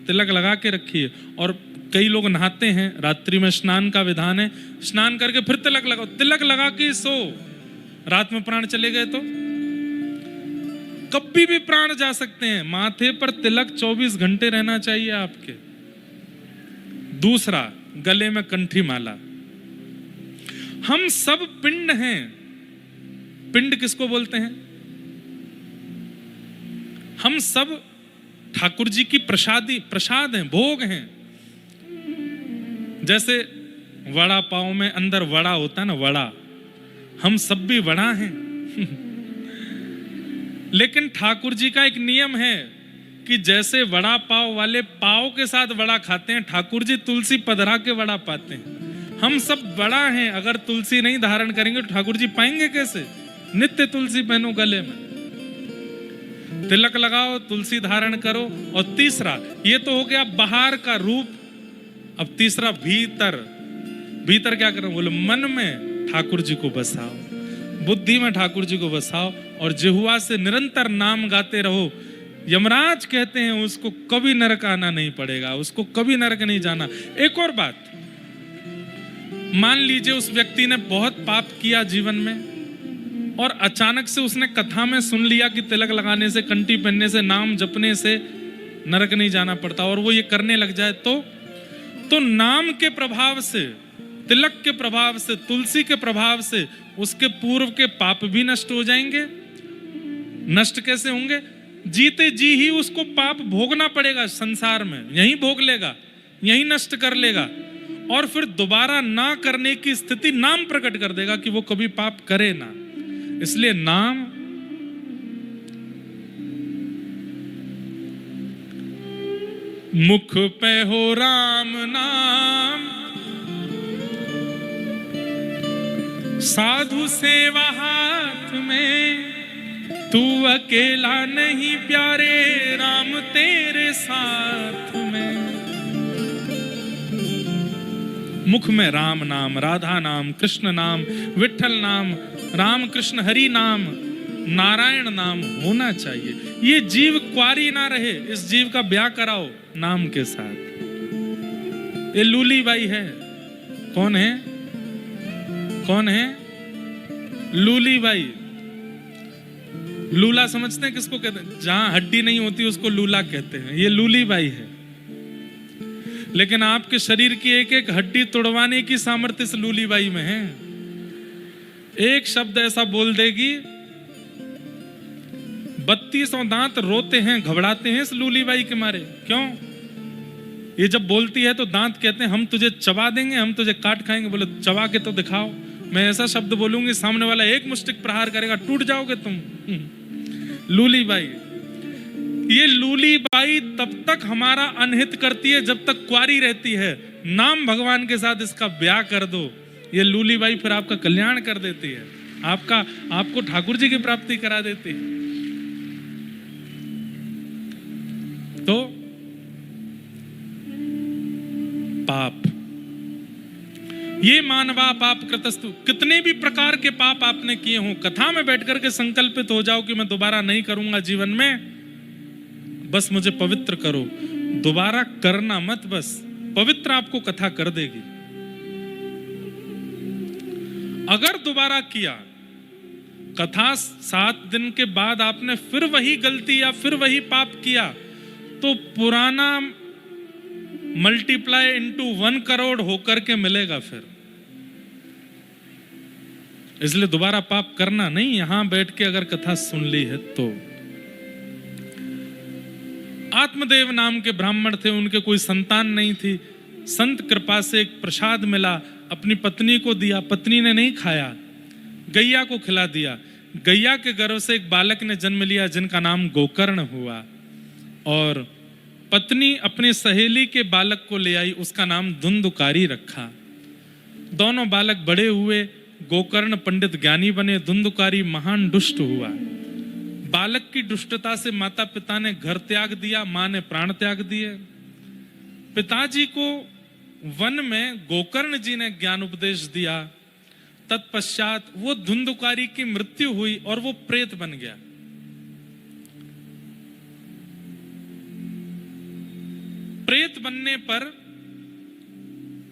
तिलक लगा के रखिए। और कई लोग नहाते हैं, रात्रि में स्नान का विधान है, स्नान करके फिर तिलक लगाओ। तिलक लगा के सो, रात में प्राण चले गए तो कभी भी प्राण जा सकते हैं। माथे पर तिलक 24 घंटे रहना चाहिए आपके। दूसरा, गले में कंठी माला। हम सब पिंड हैं। पिंड किसको बोलते हैं? हम सब ठाकुर जी की प्रसाद हैं, भोग हैं। जैसे वड़ा पाव में अंदर वड़ा होता है ना, वड़ा, हम सब भी वड़ा हैं। लेकिन ठाकुर जी का एक नियम है कि जैसे वड़ा पाव वाले पाव के साथ वड़ा खाते हैं, ठाकुर जी तुलसी पधरा के वड़ा पाते हैं। हम सब वड़ा हैं। अगर तुलसी नहीं धारण करेंगे तो ठाकुर जी पाएंगे कैसे? नित्य तुलसी पहनो गले में। तिलक लगाओ, तुलसी धारण करो। और तीसरा, ये तो हो गया बाहर का रूप। अब तीसरा भीतर, भीतर क्या करो? बोले मन में ठाकुर जी को बसाओ, बुद्धि में ठाकुर जी को बसाओ और जिह्वा से निरंतर नाम गाते रहो। यमराज कहते हैं उसको कभी नरक आना नहीं पड़ेगा, उसको कभी नरक नहीं जाना। एक और बात, मान लीजिए उस व्यक्ति ने बहुत पाप किया जीवन में और अचानक से उसने कथा में सुन लिया कि तिलक लगाने से, कंठी पहनने से, नाम जपने से नरक नहीं जाना पड़ता, और वो ये करने लग जाए तो नाम के प्रभाव से, तिलक के प्रभाव से, तुलसी के प्रभाव से उसके पूर्व के पाप भी नष्ट हो जाएंगे। नष्ट कैसे होंगे? जीते जी ही उसको पाप भोगना पड़ेगा संसार में, यहीं भोग लेगा, यहीं नष्ट कर लेगा, और फिर दोबारा ना करने की स्थिति नाम प्रकट कर देगा कि वो कभी पाप करे ना। इसलिए नाम मुख पे हो राम नाम, साधु सेवा हाथ में, तू अकेला नहीं प्यारे, राम तेरे साथ में। मुख में राम नाम, राधा नाम, कृष्ण नाम, विठल नाम, राम कृष्ण हरि नाम, नारायण नाम होना चाहिए। ये जीव क्वारी ना रहे, इस जीव का ब्याह कराओ नाम के साथ। ये लूली बाई है। कौन है? कौन है? लूली बाई। लूला समझते हैं किसको कहते हैं? जहां हड्डी नहीं होती उसको लूला कहते हैं। ये लूली बाई है। लेकिन आपके शरीर की एक एक हड्डी तोड़वाने की सामर्थ्य इस लूली बाई में है। एक शब्द ऐसा बोल देगी, 32 दांत रोते हैं, घबराते हैं इस लूली बाई के मारे। क्यों? ये जब बोलती है तो दांत कहते हैं हम तुझे चबा देंगे, हम तुझे काट खाएंगे। बोले चबा के तो दिखाओ। मैं ऐसा शब्द बोलूंगी, सामने वाला एक मुष्टिक प्रहार करेगा, टूट जाओगे तुम। लूली बाई। ये लूली बाई तब तक हमारा अनहित करती है जब तक कुंवारी रहती है। नाम भगवान के साथ इसका ब्याह कर दो, ये लूली बाई फिर आपका कल्याण कर देती है, आपको ठाकुर जी की प्राप्ति करा देती है। तो पाप, ये मानवा पाप कृतस्तु, कितने भी प्रकार के पाप आपने किए हों, कथा में बैठ करके संकल्पित हो जाओ कि मैं दोबारा नहीं करूंगा जीवन में, बस मुझे पवित्र करो। दोबारा करना मत, बस पवित्र आपको कथा कर देगी। अगर दोबारा किया, कथा 7 दिन के बाद आपने फिर वही गलती या फिर वही पाप किया, तो पुराना मल्टीप्लाई इनटू 1 करोड़ होकर के मिलेगा फिर। इसलिए दोबारा पाप करना नहीं। यहां बैठ के अगर कथा सुन ली है तो। आत्मदेव नाम के ब्राह्मण थे, उनके कोई संतान नहीं थी। संत कृपा से एक प्रसाद मिला, अपनी पत्नी को दिया, पत्नी ने नहीं खाया, गैया को खिला दिया। गैया के गर्भ से एक बालक ने जन्म लिया जिनका नाम गोकर्ण हुआ, और पत्नी अपनी सहेली के बालक को ले आई, उसका नाम धुंधुकारी रखा। दोनों बालक बड़े हुए, गोकर्ण पंडित ज्ञानी बने, धुंधुकारी महान दुष्ट हुआ। बालक की दुष्टता से माता पिता ने घर त्याग दिया, मां ने प्राण त्याग दिए। पिताजी को वन में गोकर्ण जी ने ज्ञान उपदेश दिया। तत्पश्चात वो धुंधुकारी की मृत्यु हुई और वो प्रेत बन गया। प्रेत बनने पर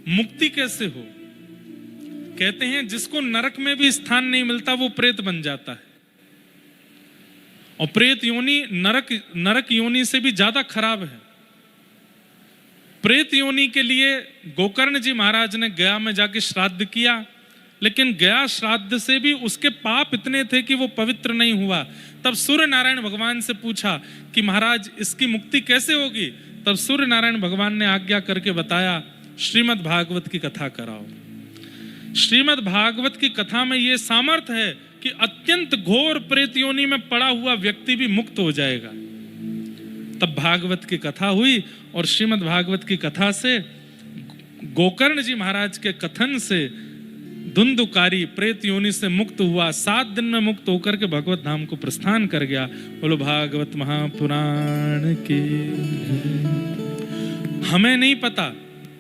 मुक्ति कैसे हो? कहते हैं जिसको नरक में भी स्थान नहीं मिलता वो प्रेत बन जाता है। और प्रेत योनि नरक योनि से भी ज्यादा खराब है। प्रेत योनि के लिए गोकर्ण जी महाराज ने गया में जाके श्राद्ध किया, लेकिन गया श्राद्ध से भी उसके पाप इतने थे कि वो पवित्र नहीं हुआ। तब सूर्य नारायण भगवान से पूछा कि महाराज इसकी मुक्ति कैसे होगी? तब सूर्य नारायण भगवान ने आज्ञा करके बताया, श्रीमद् भागवत की कथा कराओ। श्रीमद् भागवत की कथा में यह सामर्थ्य है कि अत्यंत घोर प्रेत योनि में पड़ा हुआ व्यक्ति भी मुक्त हो जाएगा। तब भागवत की कथा हुई और श्रीमद् भागवत की कथा से, गोकर्ण जी महाराज के कथन से धुंधुकारी प्रेत योनि से मुक्त हुआ, 7 दिन में मुक्त होकर के भगवत धाम को प्रस्थान कर गया। बोलो भागवत महापुराण की। हमें नहीं पता,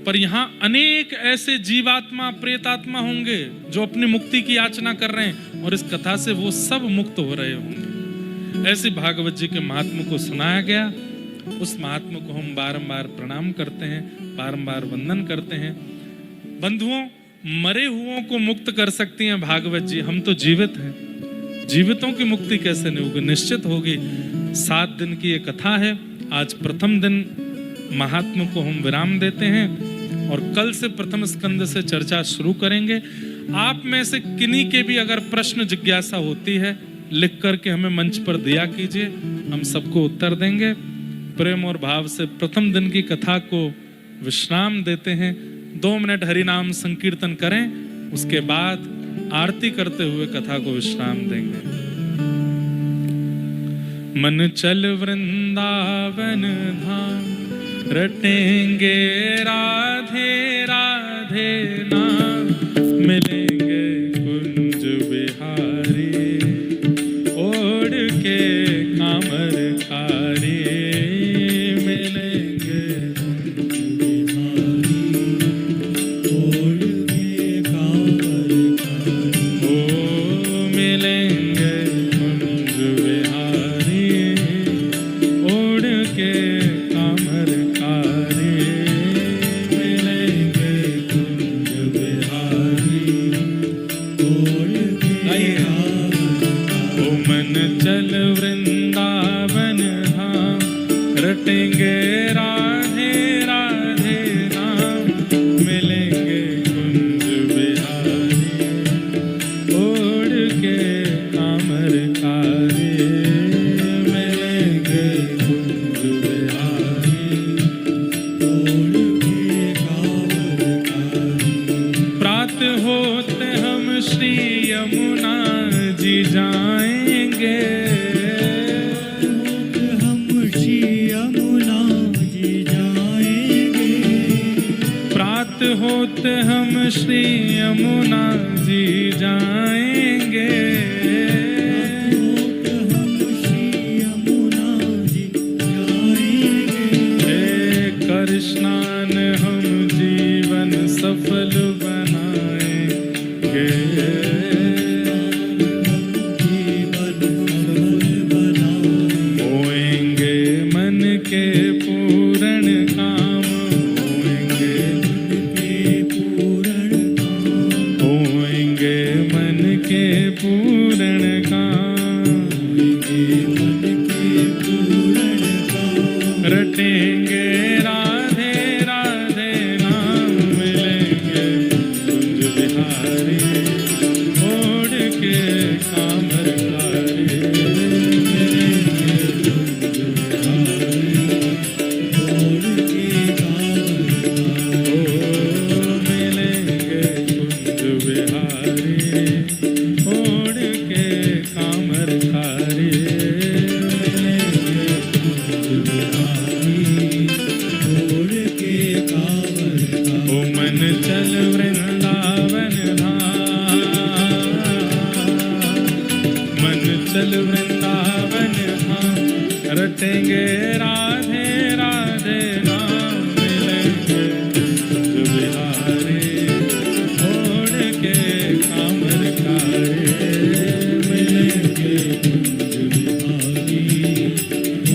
पर यहाँ अनेक ऐसे जीवात्मा प्रेतात्मा होंगे जो अपनी मुक्ति की याचना कर रहे हैं, और इस कथा से वो सब मुक्त हो रहे होंगे। ऐसे भागवत जी के महात्मा को सुनाया गया। उस महात्मा को हम बारंबार प्रणाम करते हैं, बारंबार वंदन करते हैं। बंधुओं, मरे हुओं को मुक्त कर सकती हैं भागवत जी, हम तो जीवित हैं। जीवितों की मुक्ति कैसे नहीं होगी? निश्चित होगी। 7 दिन की ये कथा है। आज प्रथम दिन महात्मा को हम विराम देते हैं और कल से प्रथम स्कंद से चर्चा शुरू करेंगे। आप में से किन्हीं के भी अगर प्रश्न जिज्ञासा होती है, लिख करके हमें मंच पर दिया कीजिए, हम सबको उत्तर देंगे। प्रेम और भाव से प्रथम दिन की कथा को विश्राम देते हैं। 2 मिनट हरि नाम संकीर्तन करें, उसके बाद आरती करते हुए कथा को विश्राम देंगे। मन चल वृंदावन धाम, रटेंगे राधे राधे नाम, मिलेंगे कुंज बिहारी, ओढ़ के कामर कारी, मिलेंगे कुंज बिहारी, ओढ़ के कामर कारी, ओ मिलेंगे कुंज बिहारी, ओढ़ के कामर कारी, मिलेंगे कुंज बिहारी, ओढ़ के ओ मन चल वृंदावन धाम, रटेंगे राधे राधे नाम, मिलेंगे कुंज बिहारी, ओढ़ के कामर कारी, मिलेंगे कुंज बिहारी, ओढ़ के कामर कारी। प्रातः होते हम श्री यमुना जी जाएंगे, हम श्री यमुना जी जाएंगे। प्रातः होते हम श्री यमुना जी जाएंगे, हम श्री यमुना जी जाएंगे। कर स्नान हम जीवन सफल बनाएंगे, होएंगे मन के पूर्ण काम, होएंगे मन के पूर्ण काम, होएंगे मन के पूर्ण काम, होएंगे मन के पूर्ण काम। रटेंगे राधे राधे नाम, मिलेंगे कुंज बिहारी, ओढ़ के कामर कारी, मिलेंगे कुंज बिहारी, ओढ़ के कामर कारी, ओ मिलेंगे कुंज बिहारी, ओढ़ के कामर कारी, मिलेंगे कुंज बिहारी, ओढ़ के कामर कारी। ओ मन चल वृंदावन धाम, मन चल वृंदावन धाम, रटेंगे राधे राधे नाम, मिलेंगे कुंज बिहारी, ओढ़ के कामर कारी, मिलेंगे कुंज बिहारी,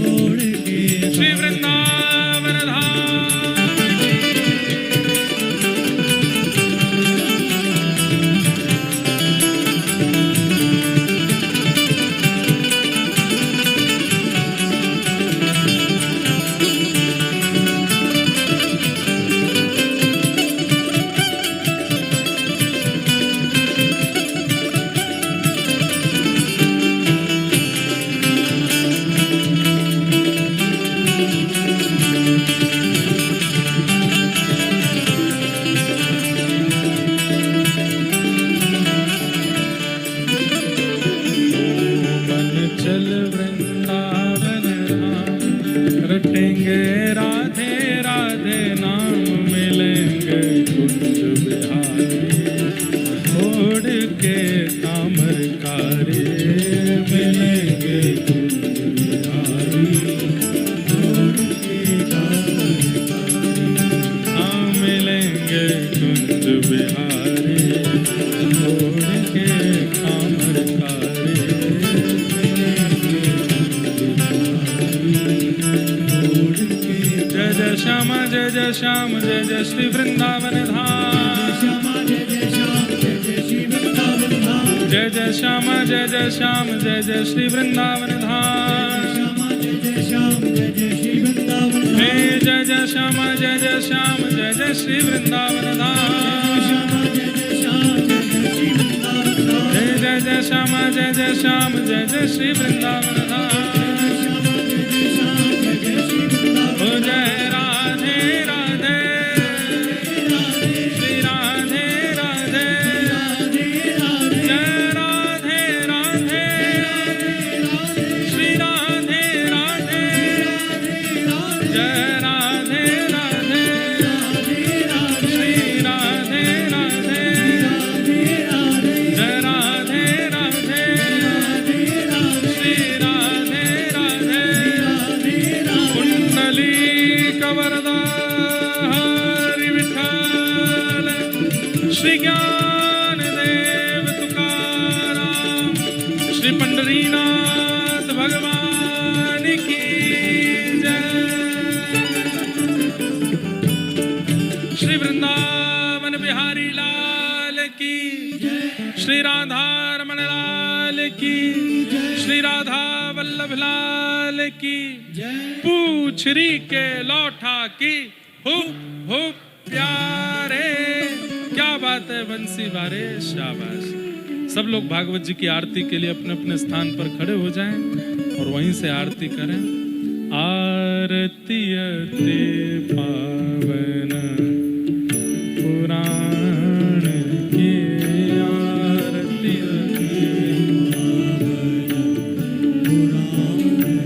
ओढ़ के। श्री वृंदावन धाम की। ब्रज बिहारी छोड़ के कामर कारे जय जय श्याम जय जय श्याम जय जय श्री वृंदावन धाम जय जय श्याम जय जय श्याम जय जय श्री वृंदावन धाम हे जय जय श्याम जय जय श्याम जय जय श्री वृंदावन धाम हे जय जय श्याम जय जय श्याम जय जय श्री वृंदावन धाम ओ जय राधे राधे श्री राधे राधे जय राधे राधे श्री राधे राधे जय राधे राधे श्री राधे राधे जय राधे राधे श्री राधे राधे कुंडली कवरदा हरि विठ्ठल श्री ज्ञान देव तुकाराम श्री पंढरीनाथ भगवान की जय श्री वृंदावन बिहारी लाल की श्री राधा रमण लाल की श्री राधा वल्लभ लाल की पूछरी के लौठा की हुप हुप प्यारे क्या बात है बंसी बारे शाबाश। सब लोग भागवत जी की आरती के लिए अपने अपने स्थान पर खड़े हो जाएं और वहीं से आरती करें। आरती अति पावन पुराण की आरती अति पावन पुराण